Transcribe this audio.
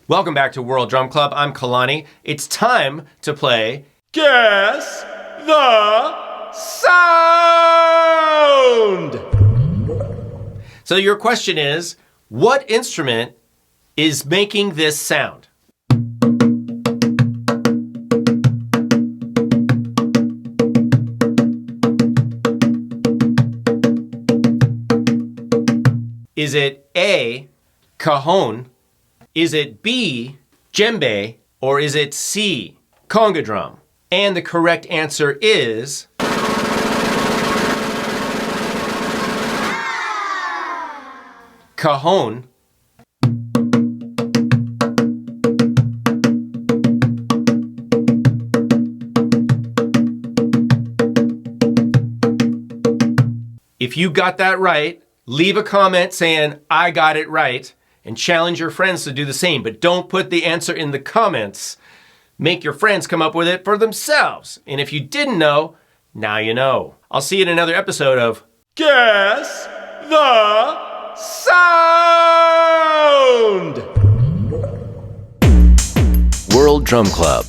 Welcome back to World Drum Club. I'm Kalani. It's time to play Guess the Sound! So your question is, what instrument is making this sound? Is it A, cajon? Is it B, djembe? Or is it C, conga drum? And the correct answer is cajon. If you got that right, leave a comment saying, I got it right, and challenge your friends to do the same. But don't put the answer in the comments. Make your friends come up with it for themselves. And if you didn't know, now you know. I'll see you in another episode of Guess the Sound! World Drum Club.